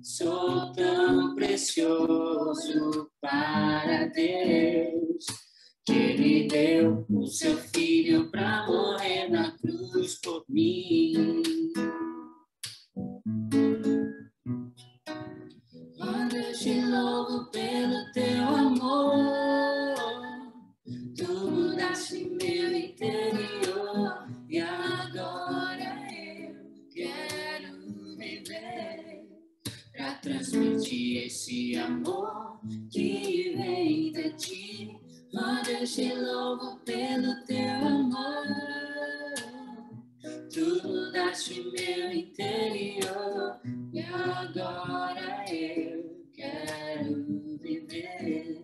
Sou tão precioso para Deus, que Ele deu o seu Filho para morrer na cruz por mim. Oh, Deus, te louvo pelo teu amor. Tu mudaste meu interior e agora eu quero viver para transmitir esse amor que vem de ti. Oh, Deus, te louvo pelo teu amor. Tu mudaste meu interior e agora eu quero viver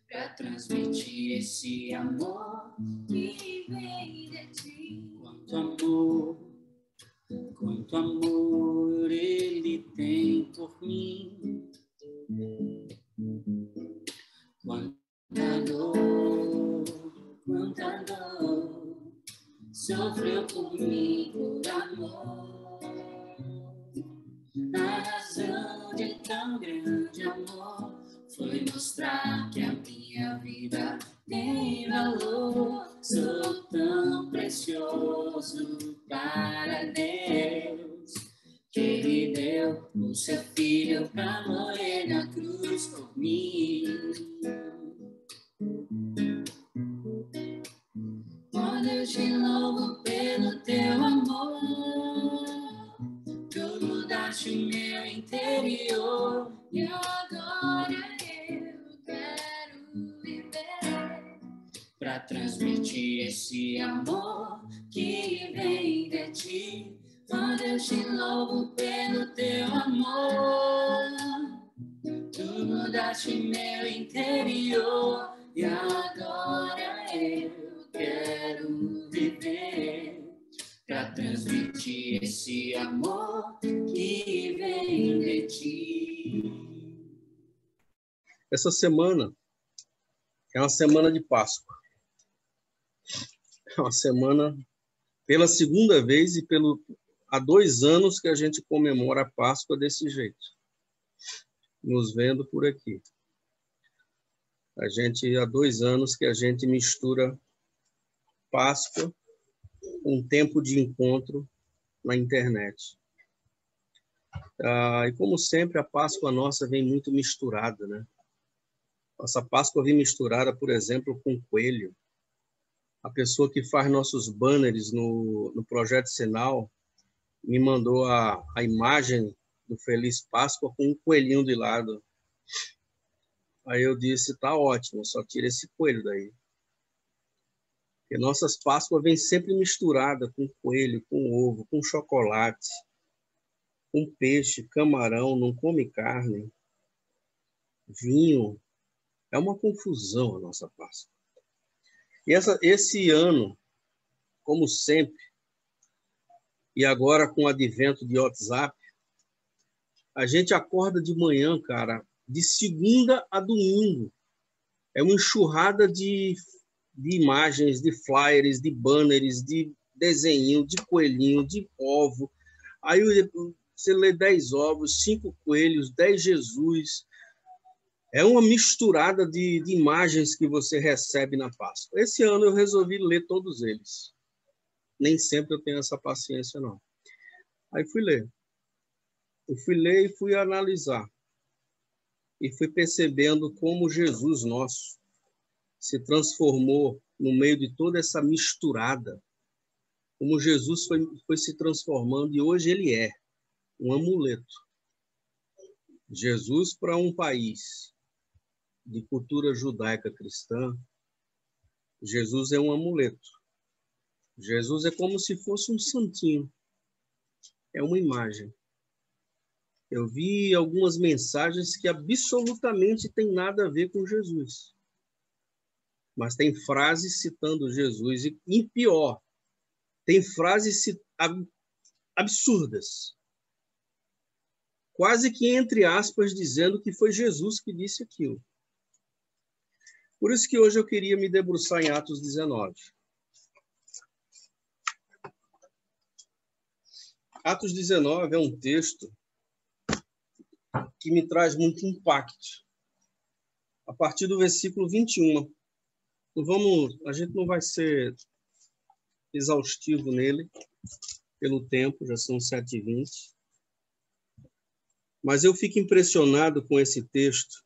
para transmitir esse amor que vem de ti. Quanto amor Ele tem por mim. Quanta dor sofreu por mim por amor. A razão de tão grande amor foi mostrar que a minha vida tem valor. Sou tão precioso para Deus, que Ele deu o seu Filho para morrer na cruz por mim. Oh, Deus, te louvo pelo teu amor. Tu mudaste meu interior e agora eu quero viver para transmitir esse amor que vem de ti. Oh, Deus, te louvo pelo teu amor. Tu mudaste meu interior e agora eu quero viver para transmitir esse amor que vem de ti. Essa semana é uma semana de Páscoa. É uma semana, pela segunda vez e há 2 anos que a gente comemora a Páscoa desse jeito, nos vendo por aqui. Há 2 anos que a gente mistura Páscoa com um tempo de encontro na internet. E como sempre, a Páscoa nossa vem muito misturada, né? Nossa Páscoa vem misturada, por exemplo, com coelho. A pessoa que faz nossos banners no Projeto Sinal me mandou a imagem do Feliz Páscoa com um coelhinho de lado. Aí eu disse, tá ótimo, só tira esse coelho daí. Porque nossas Páscoas vêm sempre misturada com coelho, com ovo, com chocolate, com peixe, camarão, não come carne, vinho. É uma confusão a nossa Páscoa. E esse ano, como sempre, e agora com o advento de WhatsApp, a gente acorda de manhã, cara, de segunda a domingo. É uma enxurrada de imagens, de flyers, de banners, de desenho, de coelhinho, de ovo. Aí você lê 10 ovos, 5 coelhos, 10 Jesus. É uma misturada de imagens que você recebe na Páscoa. Esse ano eu resolvi ler todos eles. Nem sempre eu tenho essa paciência, não. Aí fui ler. Eu fui ler e fui analisar. E fui percebendo como Jesus nosso se transformou no meio de toda essa misturada. Como Jesus foi se transformando e hoje ele é um amuleto. Jesus, para um país de cultura judaica cristã, Jesus é um amuleto. Jesus é como se fosse um santinho. É uma imagem. Eu vi algumas mensagens que absolutamente têm nada a ver com Jesus. Mas tem frases citando Jesus. E pior, tem frases absurdas. Quase que entre aspas, dizendo que foi Jesus que disse aquilo. Por isso que hoje eu queria me debruçar em Atos 19. Atos 19 é um texto que me traz muito impacto. A partir do versículo 21. A gente não vai ser exaustivo nele, pelo tempo, já são 7h20. Mas eu fico impressionado com esse texto,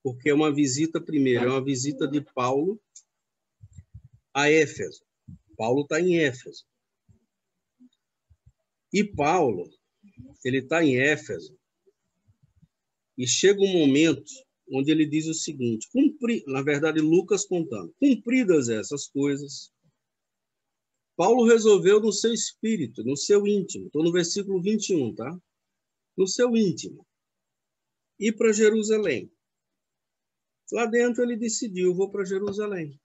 porque é uma visita, primeiro, é uma visita de Paulo a Éfeso. Paulo está em Éfeso. E Paulo, ele está em Éfeso, e chega um momento onde ele diz o seguinte, na verdade, Lucas contando, cumpridas essas coisas, Paulo resolveu no seu espírito, no seu íntimo, estou no versículo 21, tá? No seu íntimo, ir para Jerusalém. Lá dentro ele decidiu, vou para Jerusalém.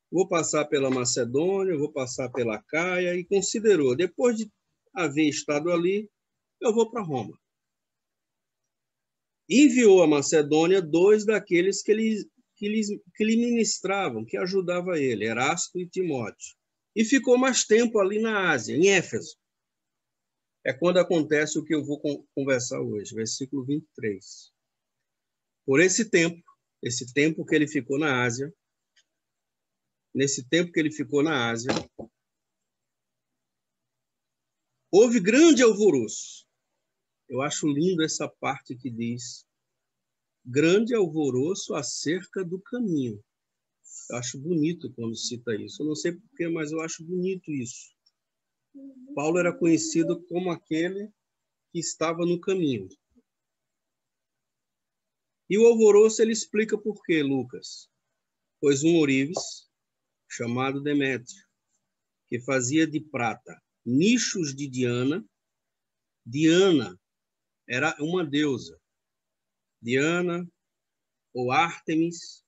Vou passar pela Macedônia, vou passar pela Caia, e considerou, depois de haver estado ali, eu vou para Roma. Enviou a Macedônia 2 daqueles que lhe ministravam, que ajudavam ele, Erasto e Timóteo. E ficou mais tempo ali na Ásia, em Éfeso. É quando acontece o que eu vou conversar hoje, versículo 23. Por esse tempo que ele ficou na Ásia, nesse tempo que ele ficou na Ásia, houve grande alvoroço. Eu acho lindo essa parte que diz grande alvoroço acerca do caminho. Eu acho bonito quando cita isso. Eu não sei porquê, mas eu acho bonito isso. Paulo era conhecido como aquele que estava no caminho. E o alvoroço ele explica por quê, Lucas. Pois um ourives, chamado Demétrio, que fazia de prata nichos de Diana. Diana era uma deusa. Diana ou Ártemis,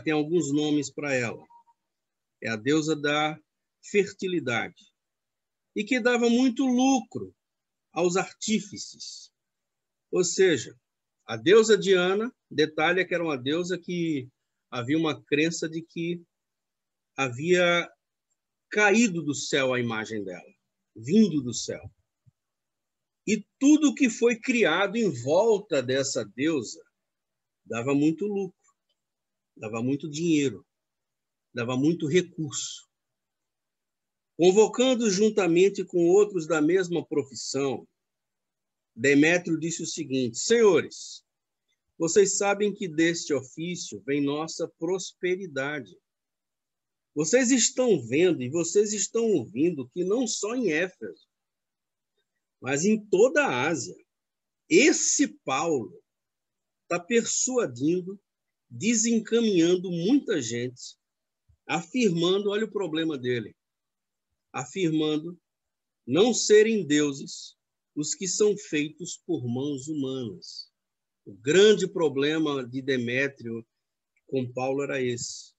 tem alguns nomes para ela. É a deusa da fertilidade. E que dava muito lucro aos artífices. Ou seja, a deusa Diana, detalhe é que era uma deusa que havia uma crença de que havia caído do céu a imagem dela, vindo do céu. E tudo que foi criado em volta dessa deusa dava muito lucro, dava muito dinheiro, dava muito recurso. Convocando juntamente com outros da mesma profissão, Demétrio disse o seguinte: senhores, vocês sabem que deste ofício vem nossa prosperidade. Vocês estão vendo e vocês estão ouvindo que não só em Éfeso, mas em toda a Ásia, esse Paulo está persuadindo, desencaminhando muita gente, afirmando, olha o problema dele, afirmando não serem deuses os que são feitos por mãos humanas. O grande problema de Demétrio com Paulo era esse.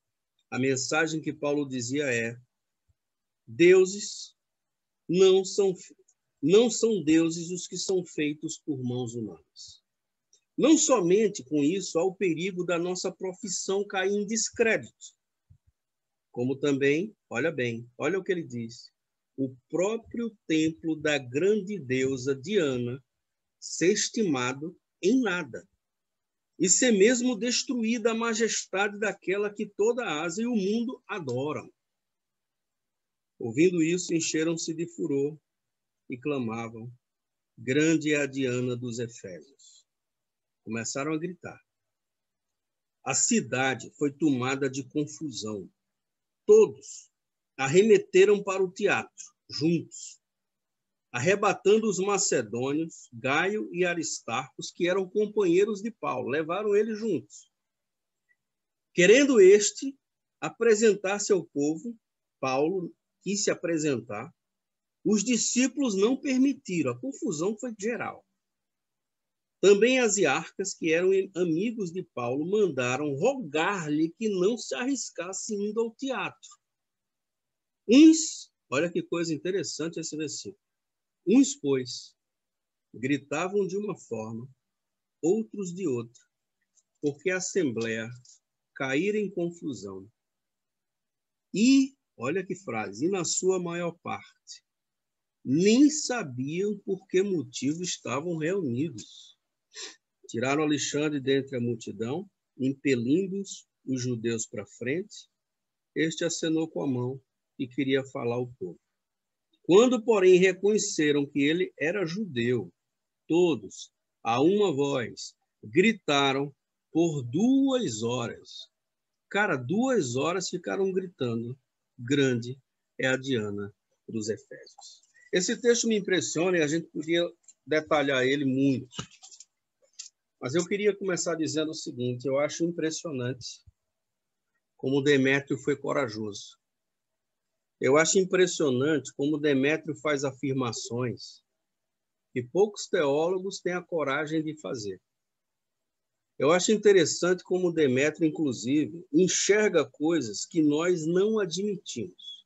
A mensagem que Paulo dizia é: deuses não são deuses os que são feitos por mãos humanas. Não somente com isso há o perigo da nossa profissão cair em descrédito, como também, olha bem, olha o que ele diz, o próprio templo da grande deusa Diana ser estimado em nada, e ser mesmo destruída a majestade daquela que toda a Ásia e o mundo adoram. Ouvindo isso, encheram-se de furor e clamavam: grande é a Diana dos Efésios. Começaram a gritar. A cidade foi tomada de confusão. Todos arremeteram para o teatro, juntos, arrebatando os macedônios, Gaio e Aristarcos, que eram companheiros de Paulo, levaram eles juntos. Querendo este apresentar-se ao povo, Paulo quis se apresentar, os discípulos não permitiram, a confusão foi geral. Também as iarcas, que eram amigos de Paulo, mandaram rogar-lhe que não se arriscasse indo ao teatro. Uns, olha que coisa interessante esse versículo, uns, pois, gritavam de uma forma, outros de outra, porque a assembleia caíra em confusão. E, olha que frase, e na sua maior parte, nem sabiam por que motivo estavam reunidos. Tiraram Alexandre dentre a multidão, impelindo os judeus para frente. Este acenou com a mão e queria falar ao povo. Quando, porém, reconheceram que ele era judeu, todos, a uma voz, gritaram por 2 horas. Cara, 2 horas ficaram gritando. Grande é a Diana dos Efésios. Esse texto me impressiona e a gente podia detalhar ele muito. Mas eu queria começar dizendo o seguinte: eu acho impressionante como Demétrio foi corajoso. Eu acho impressionante como Demétrio faz afirmações que poucos teólogos têm a coragem de fazer. Eu acho interessante como Demétrio, inclusive, enxerga coisas que nós não admitimos.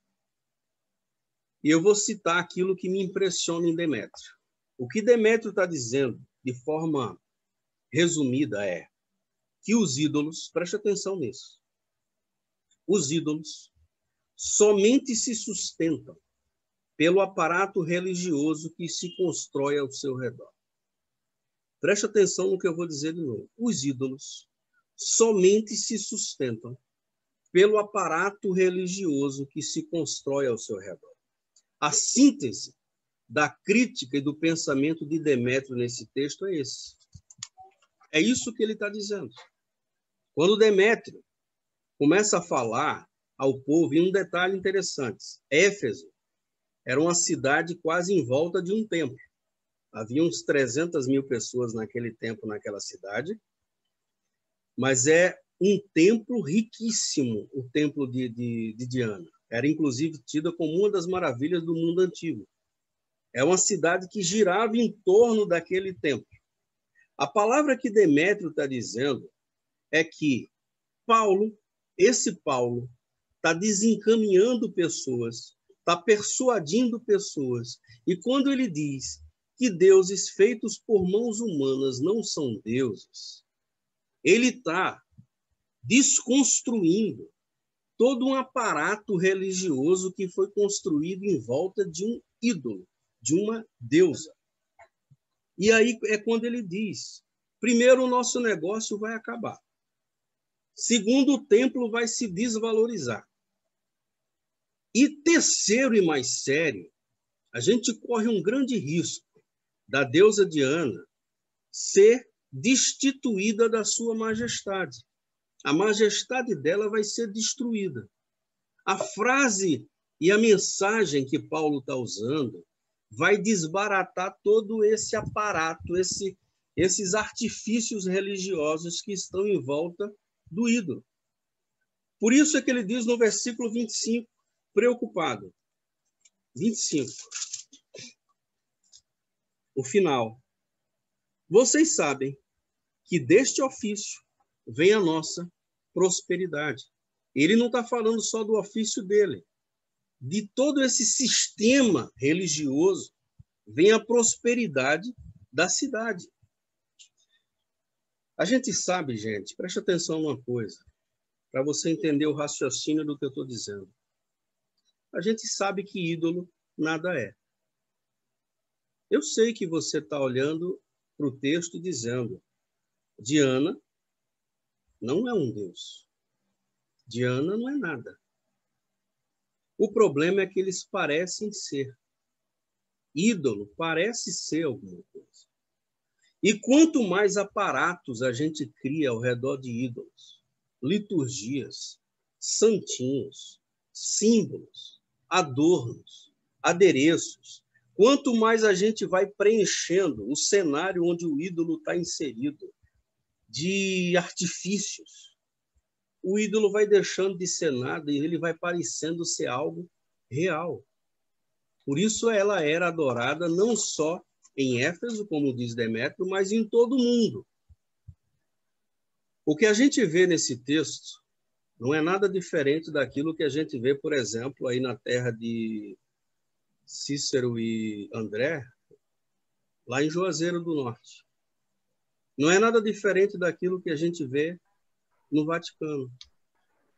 E eu vou citar aquilo que me impressiona em Demétrio. O que Demétrio está dizendo, de forma resumida, é que os ídolos, preste atenção nisso, os ídolos somente se sustentam pelo aparato religioso que se constrói ao seu redor. Preste atenção no que eu vou dizer de novo. Os ídolos somente se sustentam pelo aparato religioso que se constrói ao seu redor. A síntese da crítica e do pensamento de Demétrio nesse texto é esse. É isso que ele está dizendo. Quando Demétrio começa a falar ao povo, e um detalhe interessante, Éfeso era uma cidade quase em volta de um templo. Havia uns 300.000 pessoas naquele tempo naquela cidade, mas é um templo riquíssimo, o templo de Diana. Era, inclusive, tida como uma das maravilhas do mundo antigo. É uma cidade que girava em torno daquele templo. A palavra que Demétrio está dizendo é que esse Paulo, está desencaminhando pessoas, está persuadindo pessoas. E quando ele diz que deuses feitos por mãos humanas não são deuses, ele está desconstruindo todo um aparato religioso que foi construído em volta de um ídolo, de uma deusa. E aí é quando ele diz: primeiro, o nosso negócio vai acabar. Segundo, o templo vai se desvalorizar. E terceiro e mais sério, a gente corre um grande risco da deusa Diana ser destituída da sua majestade. A majestade dela vai ser destruída. A frase e a mensagem que Paulo está usando vai desbaratar todo esse aparato, esses artifícios religiosos que estão em volta do ídolo. Por isso é que ele diz no versículo 25, preocupado. 25. O final. Vocês sabem que deste ofício vem a nossa prosperidade. Ele não está falando só do ofício dele. De todo esse sistema religioso vem a prosperidade da cidade. A gente sabe, gente, preste atenção numa coisa, para você entender o raciocínio do que eu estou dizendo. A gente sabe que ídolo nada é. Eu sei que você está olhando para o texto dizendo: Diana não é um deus. Diana não é nada. O problema é que eles parecem ser. Ídolo parece ser alguma coisa. E quanto mais aparatos a gente cria ao redor de ídolos, liturgias, santinhos, símbolos, adornos, adereços, quanto mais a gente vai preenchendo o cenário onde o ídolo está inserido de artifícios, o ídolo vai deixando de ser nada e ele vai parecendo ser algo real. Por isso ela era adorada não só em Éfeso, como diz Demétrio, mas em todo o mundo. O que a gente vê nesse texto não é nada diferente daquilo que a gente vê, por exemplo, aí na terra de Cícero e André, lá em Juazeiro do Norte. Não é nada diferente daquilo que a gente vê no Vaticano.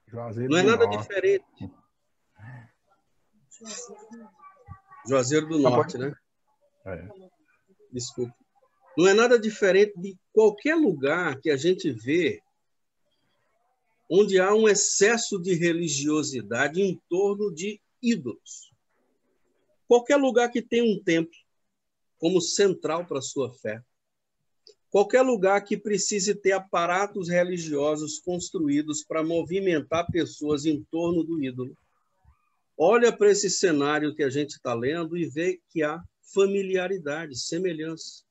Juazeiro não é do nada Norte. diferente. Juazeiro do Norte, né? É. Desculpa. Não é nada diferente de qualquer lugar que a gente vê onde há um excesso de religiosidade em torno de ídolos. Qualquer lugar que tem um templo como central para a sua fé. Qualquer lugar que precise ter aparatos religiosos construídos para movimentar pessoas em torno do ídolo. Olha para esse cenário que a gente está lendo e vê que há familiaridade, semelhança.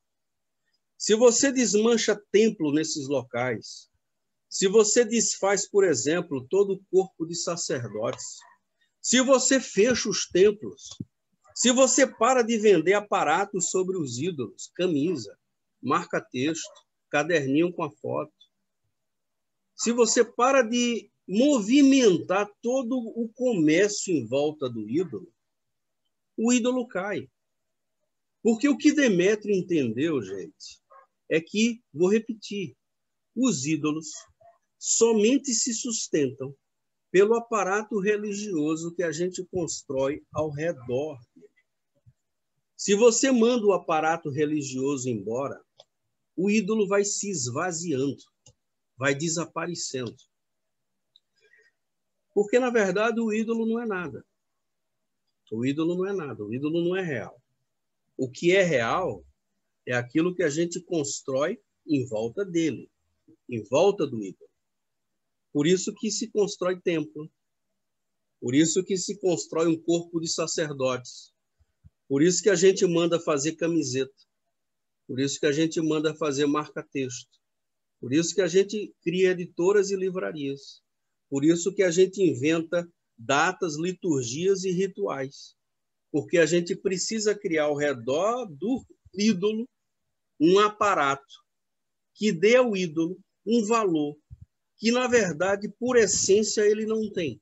Se você desmancha templo nesses locais, se você desfaz, por exemplo, todo o corpo de sacerdotes, se você fecha os templos, se você para de vender aparatos sobre os ídolos, camisa, marca-texto, caderninho com a foto, se você para de movimentar todo o comércio em volta do ídolo, o ídolo cai. Porque o que Demétrio entendeu, gente, é que, vou repetir, os ídolos somente se sustentam pelo aparato religioso que a gente constrói ao redor dele. Se você manda o aparato religioso embora, o ídolo vai se esvaziando, vai desaparecendo. Porque, na verdade, o ídolo não é nada. O ídolo não é nada, o ídolo não é real. O que é real é aquilo que a gente constrói em volta dele, em volta do ídolo. Por isso que se constrói templo, por isso que se constrói um corpo de sacerdotes, por isso que a gente manda fazer camiseta, por isso que a gente manda fazer marca-texto, por isso que a gente cria editoras e livrarias, por isso que a gente inventa datas, liturgias e rituais, porque a gente precisa criar ao redor do ídolo um aparato que dê ao ídolo um valor que, na verdade, por essência, ele não tem.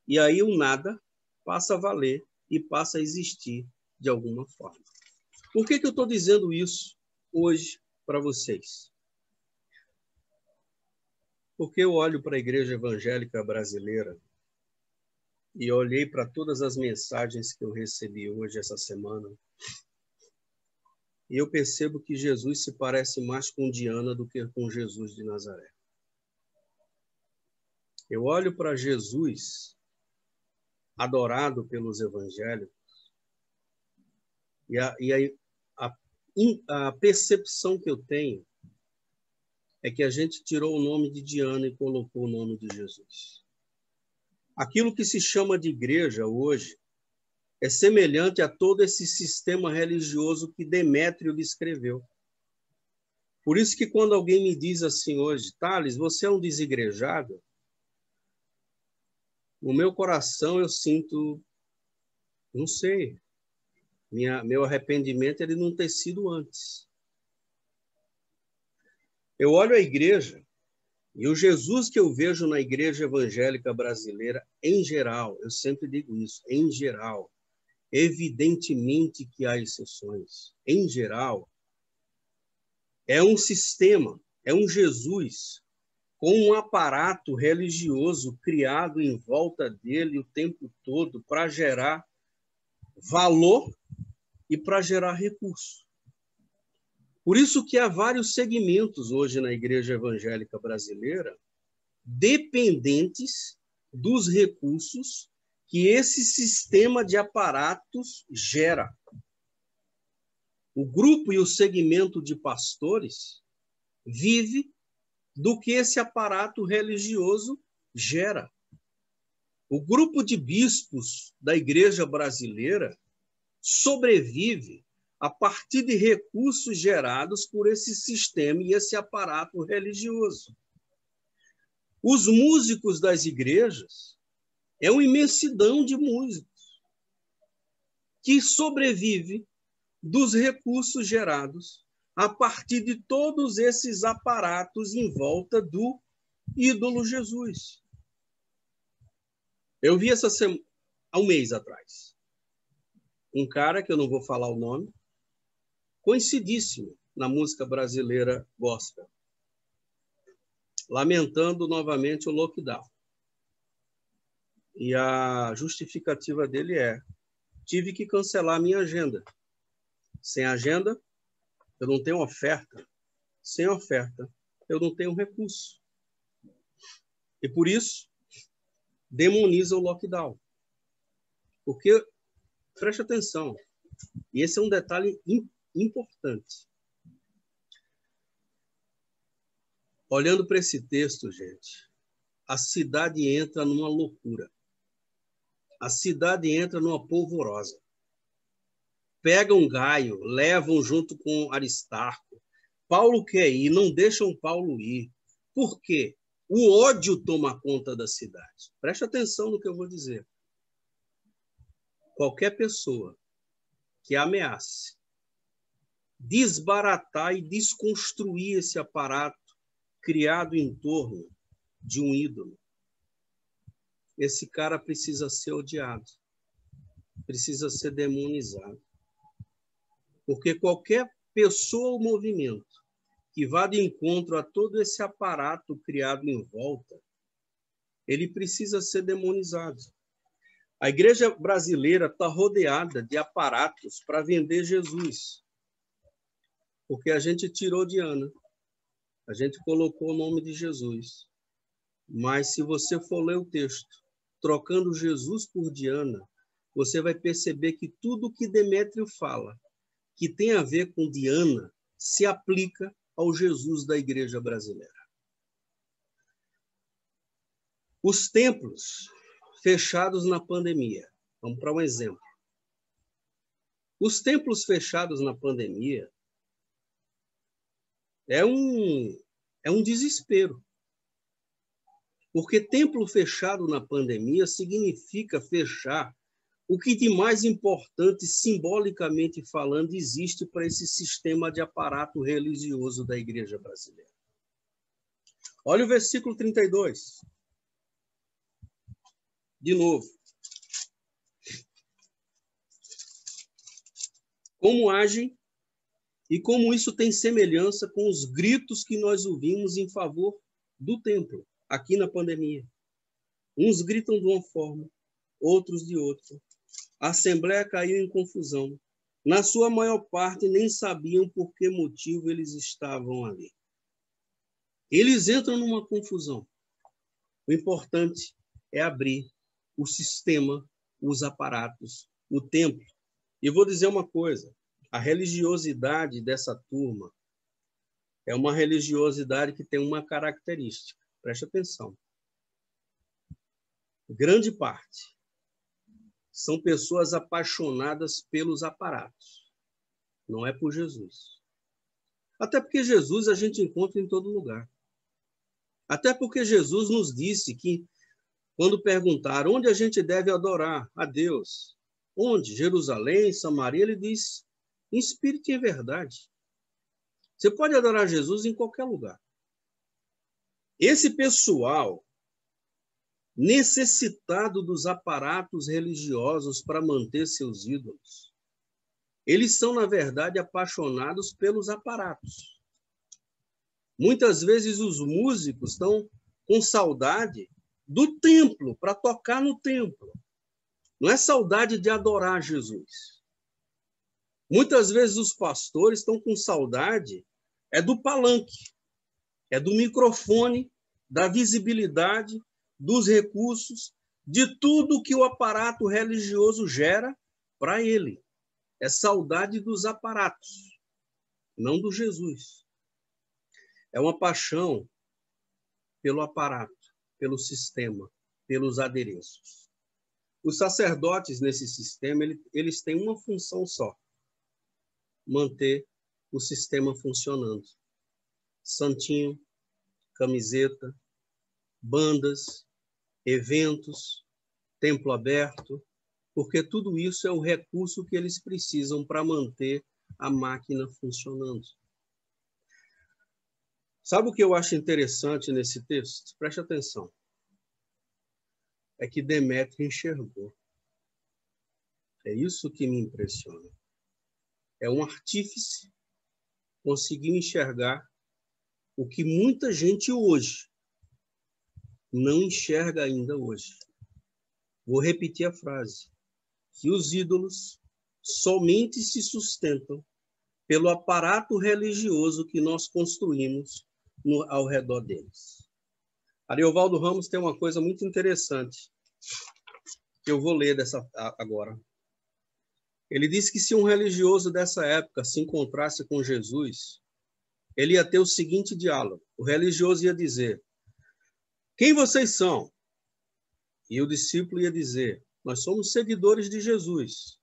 E aí o nada passa a valer e passa a existir de alguma forma. Por que eu estou dizendo isso hoje para vocês? Porque eu olho para a igreja evangélica brasileira e olhei para todas as mensagens que eu recebi hoje, essa semana, e eu percebo que Jesus se parece mais com Diana do que com Jesus de Nazaré. Eu olho para Jesus, adorado pelos evangélicos, e a percepção que eu tenho é que a gente tirou o nome de Diana e colocou o nome de Jesus. Aquilo que se chama de igreja hoje é semelhante a todo esse sistema religioso que Demétrio descreveu. Por isso que quando alguém me diz assim hoje, Thales, você é um desigrejado, no meu coração eu sinto, não sei, meu arrependimento ele não ter sido antes. Eu olho a igreja e o Jesus que eu vejo na igreja evangélica brasileira, em geral, eu sempre digo isso, em geral, evidentemente que há exceções, em geral, é um sistema, é um Jesus com um aparato religioso criado em volta dele o tempo todo para gerar valor e para gerar recurso. Por isso que há vários segmentos hoje na igreja evangélica brasileira dependentes dos recursos que esse sistema de aparatos gera. O grupo e o segmento de pastores vive do que esse aparato religioso gera. O grupo de bispos da igreja brasileira sobrevive a partir de recursos gerados por esse sistema e esse aparato religioso. Os músicos das igrejas é uma imensidão de músicos que sobrevive dos recursos gerados a partir de todos esses aparatos em volta do ídolo Jesus. Eu vi há um mês atrás um cara, que eu não vou falar o nome, conhecidíssimo na música brasileira gospel, lamentando novamente o lockdown. E a justificativa dele é: tive que cancelar a minha agenda. Sem agenda, eu não tenho oferta. Sem oferta, eu não tenho recurso. E por isso, demoniza o lockdown. Porque, preste atenção, e esse é um detalhe importante. Olhando para esse texto, gente, a cidade entra numa loucura. A cidade entra numa polvorosa. Pegam Gaio, levam junto com Aristarco. Paulo quer ir, não deixam Paulo ir. Por quê? O ódio toma conta da cidade. Preste atenção no que eu vou dizer. Qualquer pessoa que ameace desbaratar e desconstruir esse aparato criado em torno de um ídolo, esse cara precisa ser odiado, precisa ser demonizado. Porque qualquer pessoa ou movimento que vá de encontro a todo esse aparato criado em volta, ele precisa ser demonizado. A igreja brasileira está rodeada de aparatos para vender Jesus. Porque a gente tirou Diana, a gente colocou o nome de Jesus. Mas se você for ler o texto, trocando Jesus por Diana, você vai perceber que tudo que Demétrio fala, que tem a ver com Diana, se aplica ao Jesus da igreja brasileira. Os templos fechados na pandemia. Vamos para um exemplo. Os templos fechados na pandemia é um desespero. Porque templo fechado na pandemia significa fechar o que de mais importante, simbolicamente falando, existe para esse sistema de aparato religioso da igreja brasileira. Olha o versículo 32. De novo. Como agem e como isso tem semelhança com os gritos que nós ouvimos em favor do templo, aqui na pandemia. Uns gritam de uma forma, outros de outra. A assembleia caiu em confusão. Na sua maior parte, nem sabiam por que motivo eles estavam ali. Eles entram numa confusão. O importante é abrir o sistema, os aparatos, o templo. E vou dizer uma coisa, a religiosidade dessa turma é uma religiosidade que tem uma característica. Preste atenção. Grande parte são pessoas apaixonadas pelos aparatos. Não é por Jesus. Até porque Jesus a gente encontra em todo lugar. Até porque Jesus nos disse que, quando perguntaram onde a gente deve adorar a Deus, onde? Jerusalém, Samaria, ele diz, em espírito e em verdade. Você pode adorar Jesus em qualquer lugar. Esse pessoal necessitado dos aparatos religiosos para manter seus ídolos, eles são, na verdade, apaixonados pelos aparatos. Muitas vezes os músicos estão com saudade do templo, para tocar no templo. Não é saudade de adorar Jesus. Muitas vezes os pastores estão com saudade do palanque, do microfone, da visibilidade, dos recursos, de tudo que o aparato religioso gera para ele. É saudade dos aparatos, não do Jesus. É uma paixão pelo aparato, pelo sistema, pelos adereços. Os sacerdotes nesse sistema, eles têm uma função só: manter o sistema funcionando. Santinho, camiseta, bandas, eventos, templo aberto, porque tudo isso é o recurso que eles precisam para manter a máquina funcionando. Sabe o que eu acho interessante nesse texto? Preste atenção. É que Demétrio enxergou. É isso que me impressiona. É um artífice, conseguiu enxergar o que muita gente hoje não enxerga ainda hoje. Vou repetir a frase. que os ídolos somente se sustentam pelo aparato religioso que nós construímos ao redor deles. Ariovaldo Ramos tem uma coisa muito interessante que eu vou ler agora. Ele disse que se um religioso dessa época se encontrasse com Jesus, ele ia ter o seguinte diálogo. O religioso ia dizer: quem vocês são? E o discípulo ia dizer: nós somos seguidores de Jesus.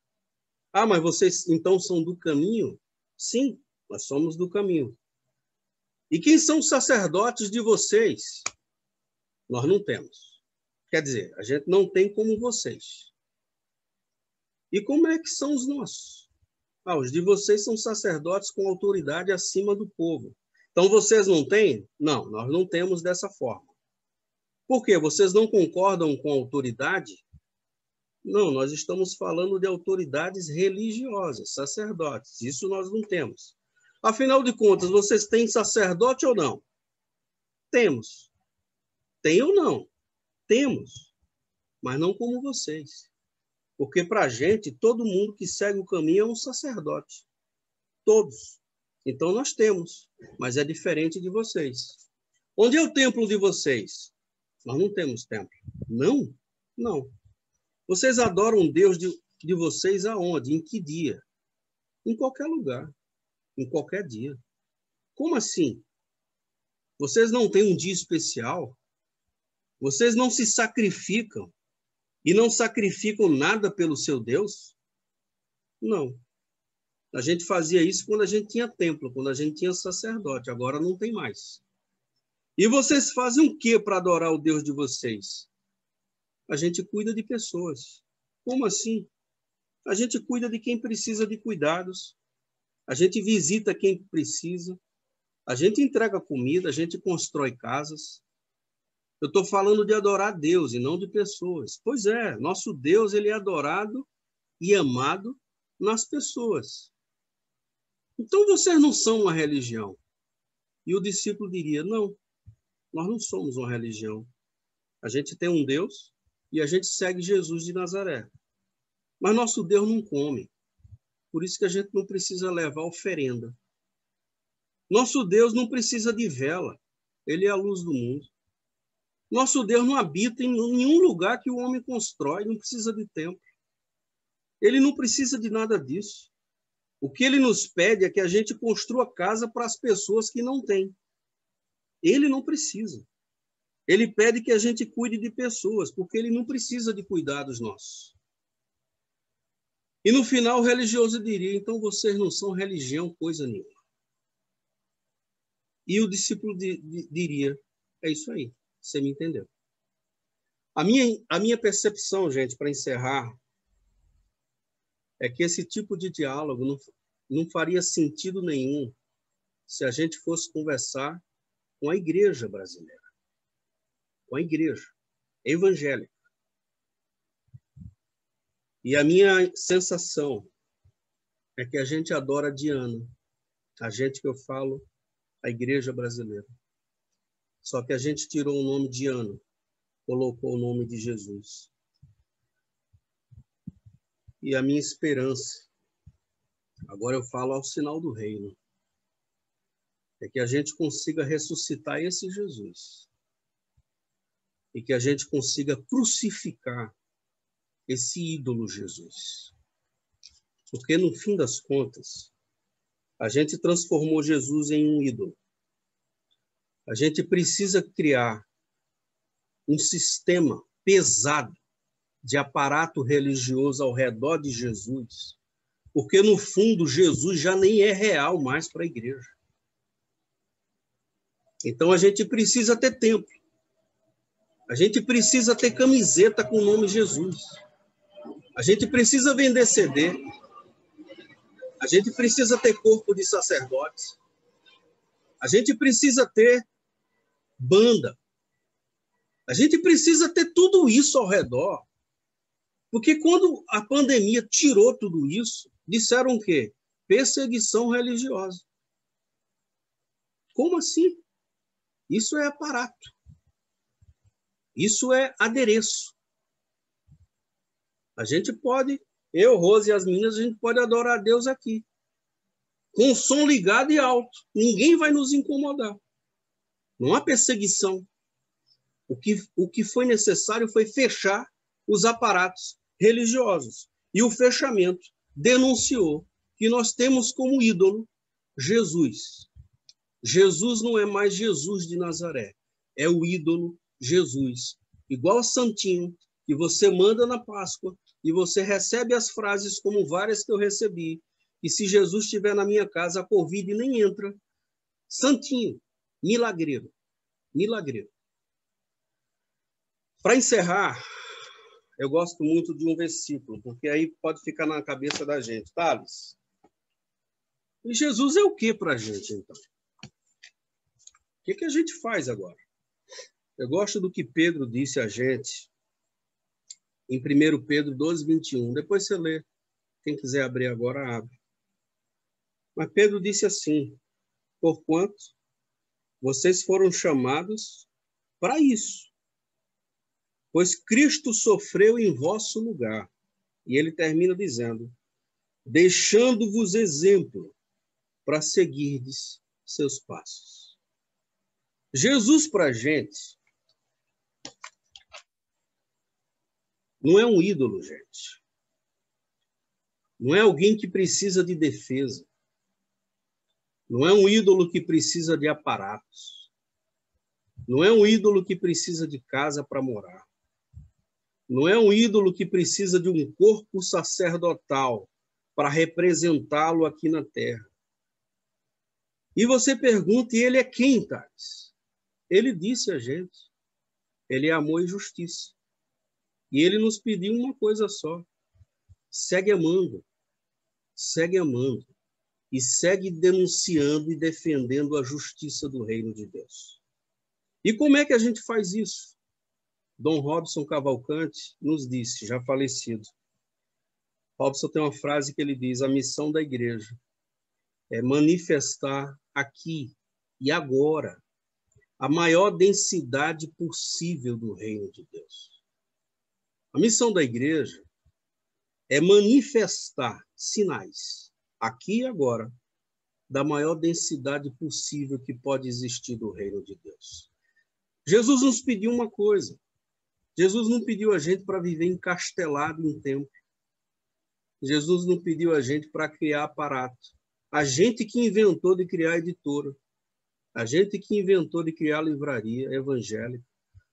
Ah, mas vocês então são do caminho? Sim, nós somos do caminho. E quem são os sacerdotes de vocês? Nós não temos. Quer dizer, a gente não tem como vocês. E como é que são os nossos? Ah, os de vocês são sacerdotes com autoridade acima do povo. Então vocês não têm? Não, nós não temos dessa forma. Por quê? Vocês não concordam com a autoridade? Não, nós estamos falando de autoridades religiosas, sacerdotes. Isso nós não temos. Afinal de contas, vocês têm sacerdote ou não? Temos. Tem ou não? Temos. Mas não como vocês. Porque para a gente, todo mundo que segue o caminho é um sacerdote. Todos. Então nós temos, mas é diferente de vocês. Onde é o templo de vocês? Nós não temos templo. Não? Não. Vocês adoram o Deus de vocês aonde? Em que dia? Em qualquer lugar. Em qualquer dia. Como assim? Vocês não têm um dia especial? Vocês não se sacrificam? E não sacrificam nada pelo seu Deus? Não. A gente fazia isso quando a gente tinha templo, quando a gente tinha sacerdote. Agora não tem mais. E vocês fazem o que para adorar o Deus de vocês? A gente cuida de pessoas. Como assim? A gente cuida de quem precisa de cuidados. A gente visita quem precisa. A gente entrega comida, a gente constrói casas. Eu estou falando de adorar Deus e não de pessoas. Pois é, nosso Deus ele é adorado e amado nas pessoas. Então vocês não são uma religião. E o discípulo diria: não, nós não somos uma religião. A gente tem um Deus e a gente segue Jesus de Nazaré. Mas nosso Deus não come. Por isso que a gente não precisa levar oferenda. Nosso Deus não precisa de vela. Ele é a luz do mundo. Nosso Deus não habita em nenhum lugar que o homem constrói, não precisa de templo. Ele não precisa de nada disso. O que ele nos pede é que a gente construa casa para as pessoas que não têm. Ele não precisa. Ele pede que a gente cuide de pessoas, porque ele não precisa de cuidados nossos. E no final o religioso diria: então vocês não são religião coisa nenhuma. E o discípulo diria: é isso aí, você me entendeu. A minha percepção, gente, para encerrar, é que esse tipo de diálogo não faria sentido nenhum se a gente fosse conversar com a igreja brasileira, com a igreja evangélica. E a minha sensação é que a gente adora Diana, a gente que eu falo, a igreja brasileira. Só que a gente tirou o nome Diana, colocou o nome de Jesus. E a minha esperança, agora eu falo ao sinal do reino, é que a gente consiga ressuscitar esse Jesus. E que a gente consiga crucificar esse ídolo Jesus. Porque, no fim das contas, a gente transformou Jesus em um ídolo. A gente precisa criar um sistema pesado de aparato religioso ao redor de Jesus, porque, no fundo, Jesus já nem é real mais para a igreja. Então, a gente precisa ter templo. A gente precisa ter camiseta com o nome Jesus. A gente precisa vender CD. A gente precisa ter corpo de sacerdotes. A gente precisa ter banda. A gente precisa ter tudo isso ao redor. Porque quando a pandemia tirou tudo isso, disseram o quê? Perseguição religiosa. Como assim? Isso é aparato. Isso é adereço. A gente pode Eu, Rose e as meninas, a gente pode adorar a Deus aqui. Com o som ligado e alto. Ninguém vai nos incomodar. Não há perseguição. O que foi necessário foi fechar os aparatos religiosos. E o fechamento denunciou que nós temos como ídolo Jesus. Jesus não é mais Jesus de Nazaré. É o ídolo Jesus. Igual o santinho que você manda na Páscoa e você recebe as frases como várias que eu recebi. E se Jesus estiver na minha casa, a Covid nem entra. Santinho, milagreiro, milagreiro. Para encerrar, eu gosto muito de um versículo, porque aí pode ficar na cabeça da gente. Thales, e Jesus é o que para a gente, então? O que a gente faz agora? Eu gosto do que Pedro disse a gente em 1 Pedro 12, 21. Depois você lê. Quem quiser abrir agora, abre. Mas Pedro disse assim: porquanto vocês foram chamados para isso, pois Cristo sofreu em vosso lugar. E ele termina dizendo: deixando-vos exemplo para seguirdes seus passos. Jesus para a gente não é um ídolo, gente. Não é alguém que precisa de defesa. Não é um ídolo que precisa de aparatos. Não é um ídolo que precisa de casa para morar. Não é um ídolo que precisa de um corpo sacerdotal para representá-lo aqui na terra. E você pergunta, e ele é quem, Thales? Ele disse a gente, ele é amor e justiça. E ele nos pediu uma coisa só: segue amando, e segue denunciando e defendendo a justiça do reino de Deus. E como é que a gente faz isso? Dom Robson Cavalcante nos disse, já falecido. Robson tem uma frase que ele diz: a missão da igreja é manifestar aqui e agora a maior densidade possível do reino de Deus. A missão da igreja é manifestar sinais, aqui e agora, da maior densidade possível que pode existir do reino de Deus. Jesus nos pediu uma coisa. Jesus não pediu a gente para viver encastelado em templo. Jesus não pediu a gente para criar aparato. A gente que inventou de criar editora. A gente que inventou de criar livraria evangélica.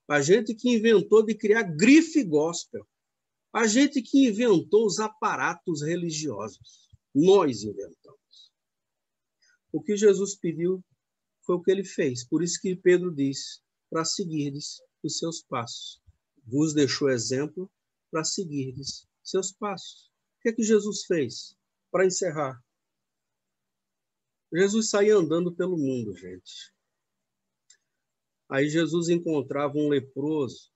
A gente que inventou de criar grife gospel. A gente que inventou os aparatos religiosos. Nós inventamos. O que Jesus pediu foi o que ele fez. Por isso que Pedro diz, para seguirdes os seus passos. Vos deixou exemplo para seguirdes seus passos. O que é que Jesus fez? Para encerrar. Jesus saía andando pelo mundo, gente. Aí Jesus encontrava um leproso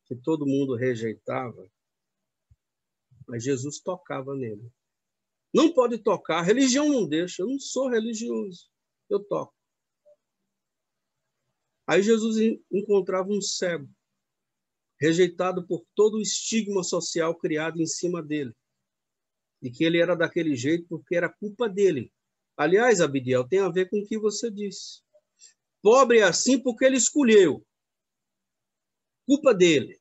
que todo mundo rejeitava, mas Jesus tocava nele. Não pode tocar, a religião não deixa, eu não sou religioso, eu toco. Aí Jesus encontrava um cego, rejeitado por todo o estigma social criado em cima dele, de que ele era daquele jeito porque era culpa dele. Aliás, Abidiel, tem a ver com o que você disse. Pobre é assim porque ele escolheu. Culpa dele.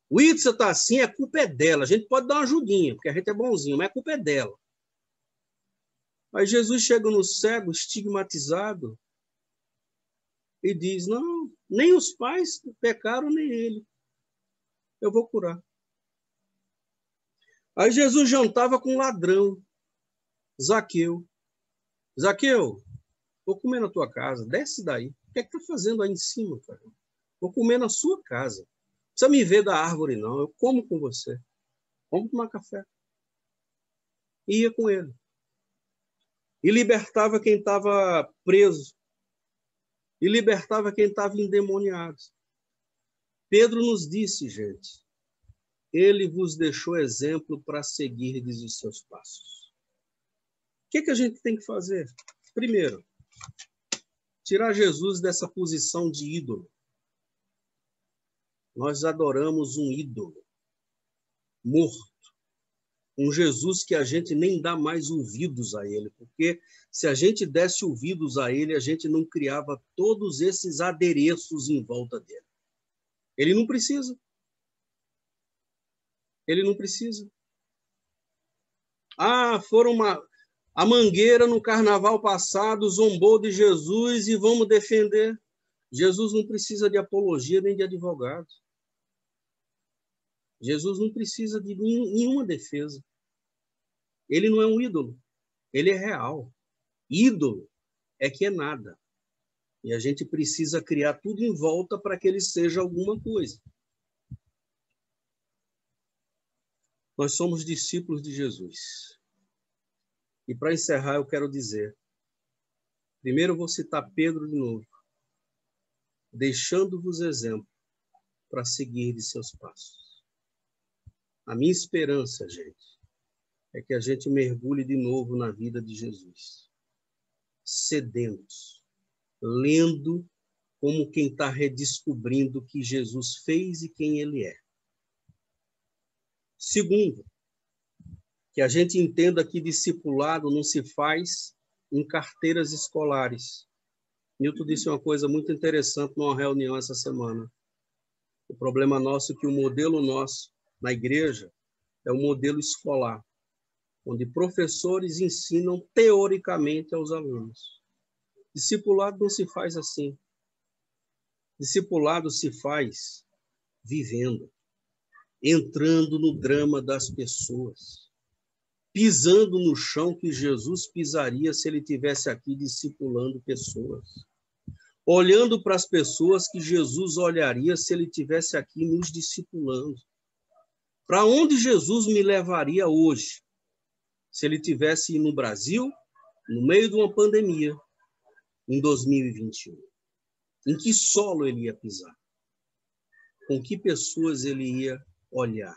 O Itza está assim, a culpa é dela. A gente pode dar uma ajudinha, porque a gente é bonzinho, mas a culpa é dela. Aí Jesus chega no cego, estigmatizado, e diz: não, nem os pais pecaram, nem ele. Eu vou curar. Aí Jesus jantava com um ladrão, Zaqueu. Zaqueu, vou comer na tua casa, desce daí. O que é que tá fazendo aí em cima, cara? Vou comer na sua casa. Não precisa me ver da árvore, não. Eu como com você. Vamos tomar café. E ia com ele. E libertava quem estava preso. E libertava quem estava endemoniado. Pedro nos disse, gente, ele vos deixou exemplo para seguirdes os seus passos. O que a gente tem que fazer? Primeiro, tirar Jesus dessa posição de ídolo. Nós adoramos um ídolo morto. Um Jesus que a gente nem dá mais ouvidos a ele, porque se a gente desse ouvidos a ele, a gente não criava todos esses adereços em volta dele. Ele não precisa. Ele não precisa. A Mangueira no carnaval passado zombou de Jesus e vamos defender. Jesus não precisa de apologia nem de advogado. Jesus não precisa de nenhuma defesa. Ele não é um ídolo. Ele é real. Ídolo é que é nada. E a gente precisa criar tudo em volta para que ele seja alguma coisa. Nós somos discípulos de Jesus. E para encerrar, eu quero dizer, primeiro eu vou citar Pedro de novo, deixando-vos exemplo para seguir de seus passos. A minha esperança, gente, é que a gente mergulhe de novo na vida de Jesus, sedentos, lendo como quem está redescobrindo o que Jesus fez e quem ele é. Segundo, que a gente entenda que discipulado não se faz em carteiras escolares. Newton disse uma coisa muito interessante numa reunião essa semana. O problema nosso é que o modelo nosso na igreja é o modelo escolar, onde professores ensinam teoricamente aos alunos. Discipulado não se faz assim. Discipulado se faz vivendo, entrando no drama das pessoas, pisando no chão que Jesus pisaria se ele estivesse aqui discipulando pessoas, olhando para as pessoas que Jesus olharia se ele estivesse aqui nos discipulando. Para onde Jesus me levaria hoje se ele estivesse no Brasil, no meio de uma pandemia, em 2021? Em que solo ele ia pisar? Com que pessoas ele ia olhar?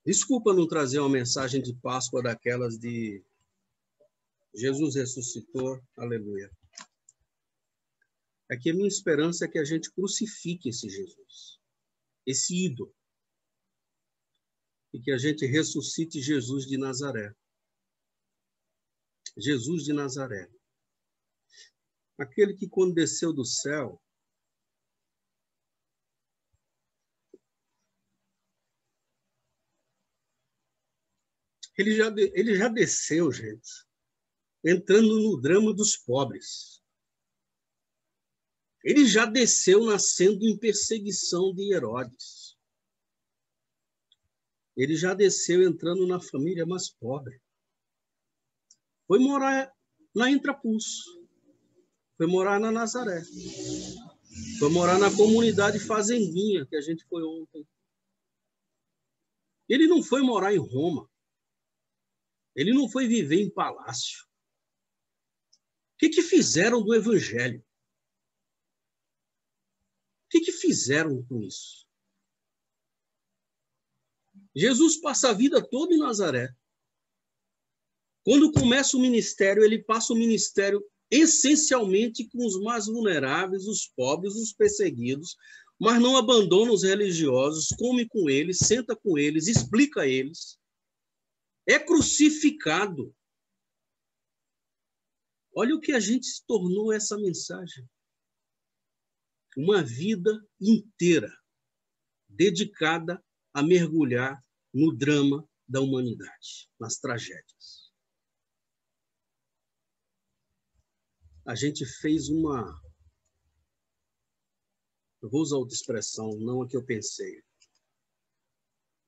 Desculpa não trazer uma mensagem de Páscoa daquelas de Jesus ressuscitou, aleluia. É que a minha esperança é que a gente crucifique esse Jesus, esse ídolo, e que a gente ressuscite Jesus de Nazaré. Jesus de Nazaré. Aquele que quando desceu do céu, ele já desceu, gente, entrando no drama dos pobres. Ele já desceu nascendo em perseguição de Herodes. Ele já desceu entrando na família mais pobre. Foi morar na Intrapulso. Foi morar na Nazaré. Foi morar na comunidade Fazendinha, que a gente foi ontem. Ele não foi morar em Roma. Ele não foi viver em palácio. O que fizeram do evangelho? O que fizeram com isso? Jesus passa a vida toda em Nazaré. Quando começa o ministério, ele passa o ministério essencialmente com os mais vulneráveis, os pobres, os perseguidos, mas não abandona os religiosos, come com eles, senta com eles, explica a eles. É crucificado. Olha o que a gente se tornou essa mensagem. Uma vida inteira dedicada a mergulhar no drama da humanidade, nas tragédias. A gente fez uma... Eu vou usar outra expressão, não a que eu pensei.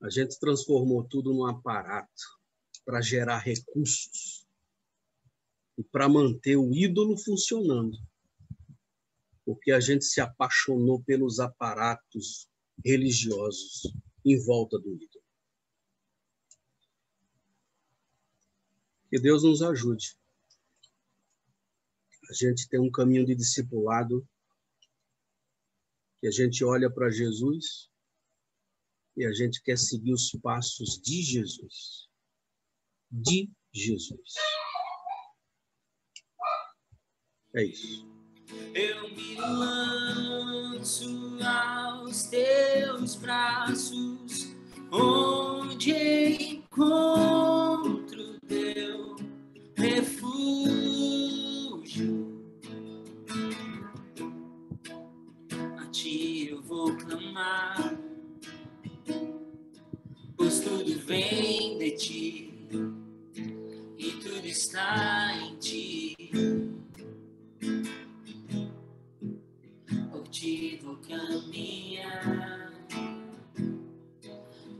A gente transformou tudo num aparato para gerar recursos e para manter o ídolo funcionando. Porque a gente se apaixonou pelos aparatos religiosos em volta do ídolo. Que Deus nos ajude. A gente tem um caminho de discipulado, que a gente olha para Jesus e a gente quer seguir os passos de Jesus. De Jesus. É isso. Eu me lanço ao aos teus braços, onde encontro teu refúgio. A ti eu vou clamar, pois tudo vem de ti e tudo está em ti. Por ti vou caminhar,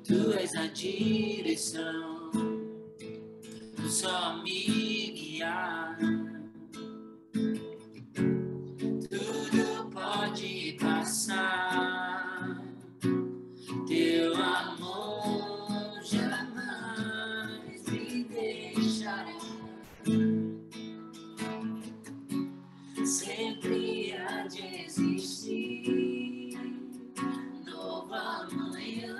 tu és a direção, tu só me guiar. Tudo pode passar, teu amor jamais me deixará. Sempre há de existir novo amanhã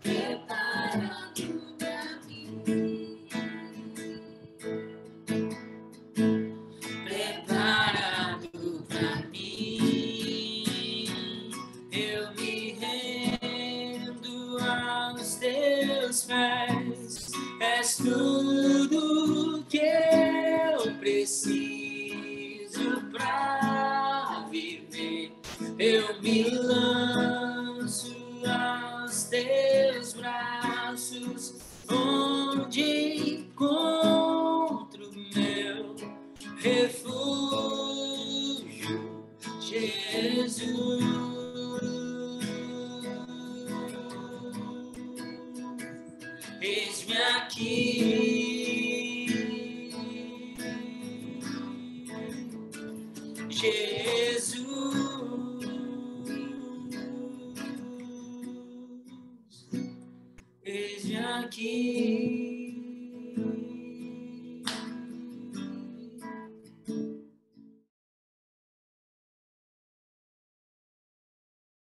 preparado pra mim. Preparado pra mim. Eu me rendo aos teus pés. És tudo que eu preciso pra viver. Eu me lanço aos teus braços, onde encontro meu refúgio, Jesus. Eis-me aqui, Jesus. Eis-me aqui.